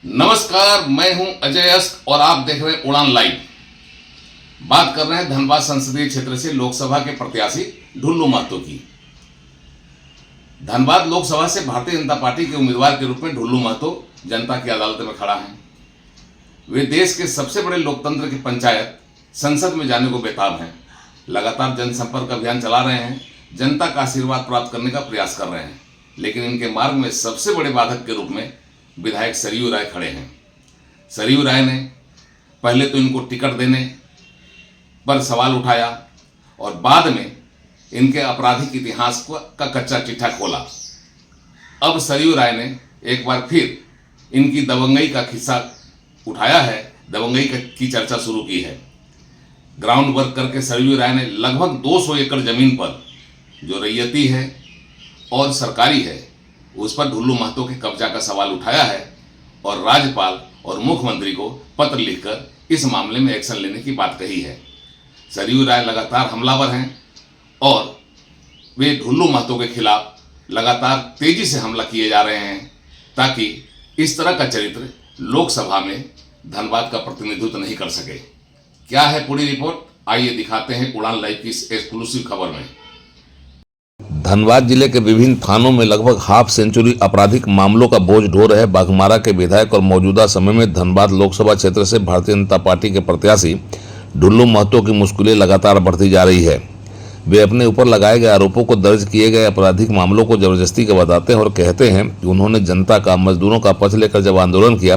नमस्कार, मैं हूं अजय अस्क और आप देख रहे हैं उड़ान लाइव। बात कर रहे हैं धनबाद संसदीय क्षेत्र से लोकसभा के प्रत्याशी ढुल्लू महतो की। धनबाद लोकसभा से भारतीय जनता पार्टी के उम्मीदवार के रूप में ढुल्लू महतो जनता की अदालत में खड़ा है। वे देश के सबसे बड़े लोकतंत्र की पंचायत संसद में जाने को बेताब हैं। लगातार जनसंपर्क अभियान चला रहे हैं, जनता का आशीर्वाद प्राप्त करने का प्रयास कर रहे हैं, लेकिन इनके मार्ग में सबसे बड़े बाधक के रूप में विधायक सरयू राय खड़े हैं। सरयू राय ने पहले तो इनको टिकट देने पर सवाल उठाया और बाद में इनके आपराधिक इतिहास का कच्चा चिट्ठा खोला। अब सरयू राय ने एक बार फिर इनकी दबंगई का किस्सा उठाया है, दबंगई की चर्चा शुरू की है। ग्राउंड वर्क करके सरयू राय ने लगभग 200 एकड़ जमीन पर जो रैयती है और सरकारी है उस पर ढुल्लू महतो के कब्जा का सवाल उठाया है और राज्यपाल और मुख्यमंत्री को पत्र लिखकर इस मामले में एक्शन लेने की बात कही है। सरयू राय लगातार हमलावर हैं और वे ढुल्लू महतो के खिलाफ लगातार तेजी से हमला किए जा रहे हैं ताकि इस तरह का चरित्र लोकसभा में धनबाद का प्रतिनिधित्व नहीं कर सके। क्या है पूरी रिपोर्ट, आइए दिखाते हैं उड़ान लाइव की इस एक्सक्लूसिव खबर में। धनबाद जिले के विभिन्न थानों में लगभग हाफ सेंचुरी आपराधिक मामलों का बोझ ढो रहे बाघमारा के विधायक और मौजूदा समय में धनबाद लोकसभा क्षेत्र से भारतीय जनता पार्टी के प्रत्याशी ढुल्लू महतो की मुश्किलें लगातार बढ़ती जा रही है। वे अपने ऊपर लगाए गए आरोपों को दर्ज किए गए आपराधिक मामलों को जबरदस्ती का बताते हैं और कहते हैं कि उन्होंने जनता का, मजदूरों का पक्ष लेकर जब आंदोलन किया,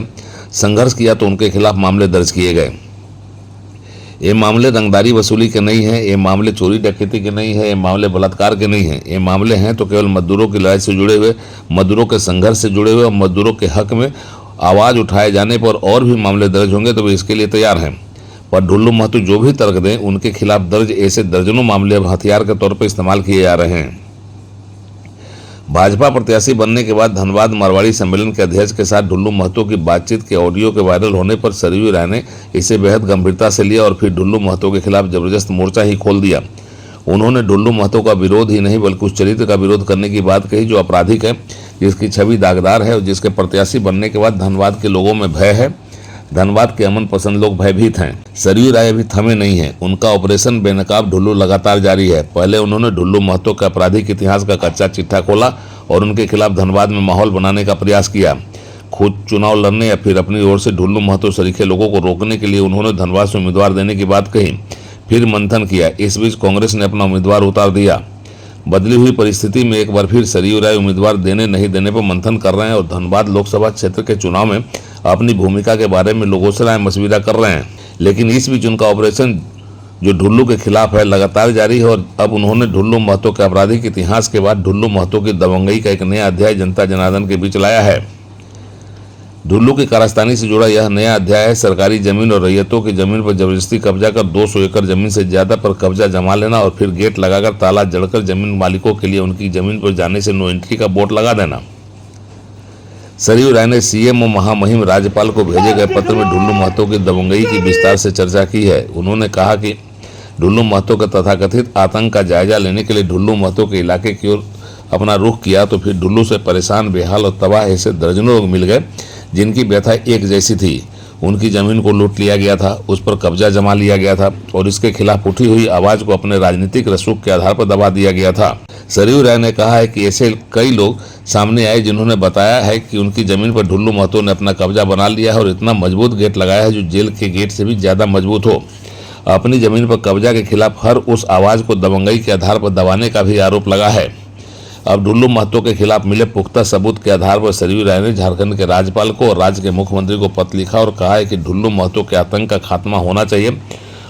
संघर्ष किया तो उनके खिलाफ मामले दर्ज किए गए। ये मामले रंगदारी वसूली के नहीं हैं, ये मामले चोरी डकैती के नहीं है, ये मामले बलात्कार के नहीं हैं। ये मामले हैं तो केवल मजदूरों की लड़ाई से जुड़े हुए, मजदूरों के संघर्ष से जुड़े हुए और मजदूरों के हक में आवाज़ उठाए जाने पर और भी मामले दर्ज होंगे तो वे इसके लिए तैयार हैं। पर ढुल्लू महतो जो भी तर्क दें, उनके खिलाफ दर्ज ऐसे दर्जनों मामले अब हथियार के तौर पर इस्तेमाल किए जा रहे हैं। भाजपा प्रत्याशी बनने के बाद धनबाद मारवाड़ी सम्मेलन के अध्यक्ष के साथ ढुल्लू महतो की बातचीत के ऑडियो के वायरल होने पर सरयू राय ने इसे बेहद गंभीरता से लिया और फिर ढुल्लू महतो के खिलाफ जबरदस्त मोर्चा ही खोल दिया। उन्होंने ढुल्लू महतो का विरोध ही नहीं बल्कि उस चरित्र का विरोध करने की बात कही जो आपराधिक है, जिसकी छवि दागदार है और जिसके प्रत्याशी बनने के बाद धनबाद के लोगों में भय है। धनबाद के अमन पसंद लोग भयभीत हैं। सरयू राय अभी थमे नहीं है, उनका ऑपरेशन बेनकाब ढुल्लू लगातार जारी है। पहले उन्होंने ढुल्लू महतो के आपराधिक इतिहास का कच्चा चिट्ठा खोला और उनके खिलाफ धनबाद में माहौल बनाने का प्रयास किया। खुद चुनाव लड़ने या फिर अपनी ओर से ढुल्लू महतो सरीखे लोगों को रोकने के लिए उन्होंने धनबाद से उम्मीदवार देने की बात कही, फिर मंथन किया। इस बीच कांग्रेस ने अपना उम्मीदवार उतार दिया। बदली हुई परिस्थिति में एक बार फिर सरयू राय उम्मीदवार देने नहीं देने पर मंथन कर रहे हैं और धनबाद लोकसभा क्षेत्र के चुनाव में अपनी भूमिका के बारे में लोगों से राय मशविरा कर रहे हैं। लेकिन इस बीच उनका ऑपरेशन जो ढुल्लू के खिलाफ है लगातार जारी है और अब उन्होंने ढुल्लू महतो के आपराधिक इतिहास के बाद ढुल्लू महतो की दबंगई का एक नया अध्याय जनता जनार्दन के बीच लाया है। ढुल्लू की कारस्तानी से जुड़ा यह नया अध्याय है सरकारी जमीन और रैयतों की जमीन पर जबरदस्ती कब्जा कर 200 एकड़ जमीन से ज्यादा पर कब्जा जमा लेना और फिर गेट लगाकर ताला जड़कर जमीन मालिकों के लिए उनकी जमीन पर जाने से नो एंट्री का बोर्ड लगा देना। सरयू राय ने सीएम और महामहिम राज्यपाल को भेजे गए पत्र में ढुल्लू महतो की दबंगई की विस्तार से चर्चा की है। उन्होंने कहा कि ढुल्लू महतो का तथाकथित आतंक का जायजा लेने के लिए ढुल्लू महतो के इलाके की ओर अपना रुख किया तो फिर ढुल्लू से परेशान, बेहाल और तबाह ऐसे दर्जनों लोग मिल गए जिनकी व्यथा एक जैसी थी। उनकी जमीन को लूट लिया गया था, उस पर कब्जा जमा लिया गया था और इसके खिलाफ उठी हुई आवाज को अपने राजनीतिक रसूख के आधार पर दबा दिया गया था। सरयू राय ने कहा है कि ऐसे कई लोग सामने आए जिन्होंने बताया है कि उनकी जमीन पर ढुल्लू महतो ने अपना कब्जा बना लिया है और इतना मजबूत गेट लगाया है जो जेल के गेट से भी ज्यादा मजबूत हो। अपनी जमीन पर कब्जा के खिलाफ हर उस आवाज को दबंगई के आधार पर दबाने का भी आरोप लगा है। अब ढुल्लू महतो के खिलाफ मिले पुख्ता सबूत के आधार पर सरयू राय ने झारखंड के राज्यपाल को और राज्य के मुख्यमंत्री को पत्र लिखा और कहा है कि ढुल्लू महतो के आतंक का खात्मा होना चाहिए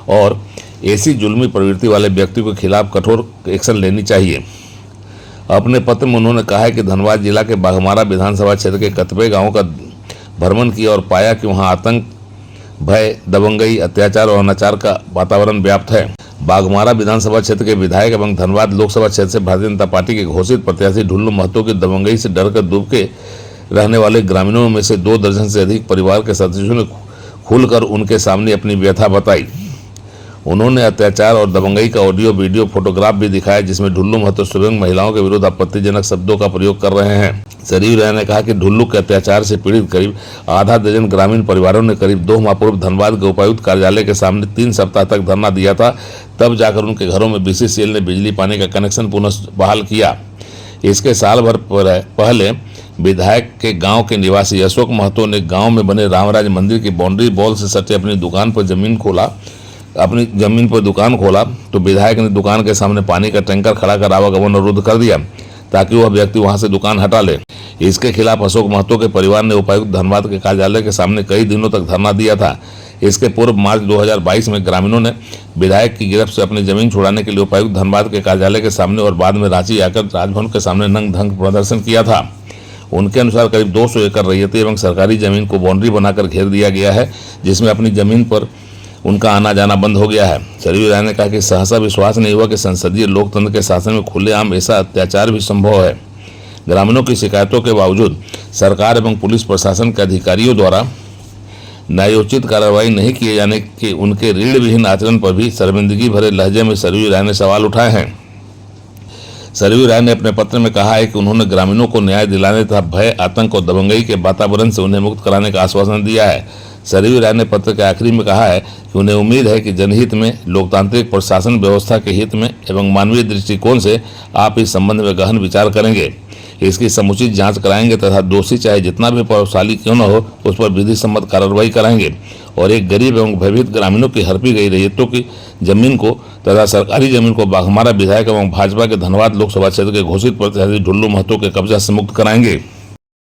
और ऐसी जुल्मी प्रवृत्ति वाले व्यक्ति के खिलाफ कठोर एक्शन लेनी चाहिए। अपने पत्र में उन्होंने कहा है कि धनबाद जिला के बाघमारा विधानसभा क्षेत्र के कतबे गांव का भ्रमण किया और पाया कि वहां आतंक, भय, दबंगई, अत्याचार और अनाचार का वातावरण व्याप्त है। बाघमारा विधानसभा क्षेत्र के विधायक एवं धनबाद लोकसभा क्षेत्र से भारतीय जनता पार्टी के घोषित प्रत्याशी ढुल्लू महतो की दबंगई से डरकर दूब के रहने वाले ग्रामीणों में से 2 दर्जन से अधिक परिवार के सदस्यों ने खुलकर उनके सामने अपनी व्यथा बताई। उन्होंने अत्याचार और दबंगई का ऑडियो वीडियो फोटोग्राफ भी दिखाया, जिसमें ढुल्लू महतो स्वयं महिलाओं के विरुद्ध आपत्तिजनक शब्दों का प्रयोग कर रहे हैं। सरयू राय ने कहा कि ढुल्लू के अत्याचार से पीड़ित करीब आधा दर्जन ग्रामीण परिवारों ने करीब 2 माह पूर्व धनबाद के उपायुक्त कार्यालय के सामने 3 सप्ताह तक धरना दिया था। तब जाकर उनके घरों में बीसीसीएल ने बिजली पानी का कनेक्शन पुनः बहाल किया। इसके साल भर पहले विधायक के गांव के निवासी अशोक महतो ने गांव में बने रामराज मंदिर की बाउंड्री वॉल से सटे अपनी दुकान पर दुकान खोला तो विधायक ने दुकान के सामने पानी का टैंकर खड़ा कर आवागमन अवरुद्ध कर दिया ताकि वह व्यक्ति वहां से दुकान हटा ले। इसके खिलाफ अशोक महतो के परिवार ने उपायुक्त धनबाद के कार्यालय के सामने कई दिनों तक धरना दिया था। इसके पूर्व मार्च 2022 में ग्रामीणों ने विधायक की गिरफ्त से अपनी जमीन छुड़ाने के लिए उपायुक्त धनबाद के कार्यालय के सामने और बाद में रांची आकर राजभवन के सामने नंग धंग प्रदर्शन किया था। उनके अनुसार करीब 200 एकड़ रैयती एवं सरकारी जमीन को बाउंड्री बनाकर घेर दिया गया है, जिसमें अपनी जमीन पर उनका आना जाना बंद हो गया है। सरयू राय ने कहा कि सहसा विश्वास नहीं हुआ कि संसदीय लोकतंत्र के शासन में खुलेआम ऐसा अत्याचार भी संभव है। ग्रामीणों की शिकायतों के बावजूद सरकार एवं पुलिस प्रशासन के अधिकारियों द्वारा न्यायोचित कार्रवाई नहीं किए जाने के उनके ऋण विहीन आचरण पर भी शर्मिंदगी भरे लहजे में सरयू राय ने सवाल उठाए हैं। सरयू राय ने अपने पत्र में कहा है कि उन्होंने ग्रामीणों को न्याय दिलाने तथा भय, आतंक और दबंगई के वातावरण से उन्हें मुक्त कराने का आश्वासन दिया है। सरयू राय ने पत्र के आखिरी में कहा है कि उन्हें उम्मीद है कि जनहित में, लोकतांत्रिक प्रशासन व्यवस्था के हित में एवं मानवीय दृष्टिकोण से आप इस संबंध में गहन विचार करेंगे, इसकी समुचित जांच कराएंगे तथा दोषी चाहे जितना भी प्रभावशाली क्यों न हो उस पर विधि सम्मत कार्रवाई कराएंगे और एक गरीब एवं भयभीत ग्रामीणों की हड़पी गई रैयतों की जमीन को तथा सरकारी जमीन को हमारा विधायक एवं भाजपा के धनबाद लोकसभा क्षेत्र के घोषित प्रत्याशी ढुल्लू महतो के कब्जा से मुक्त कराएंगे।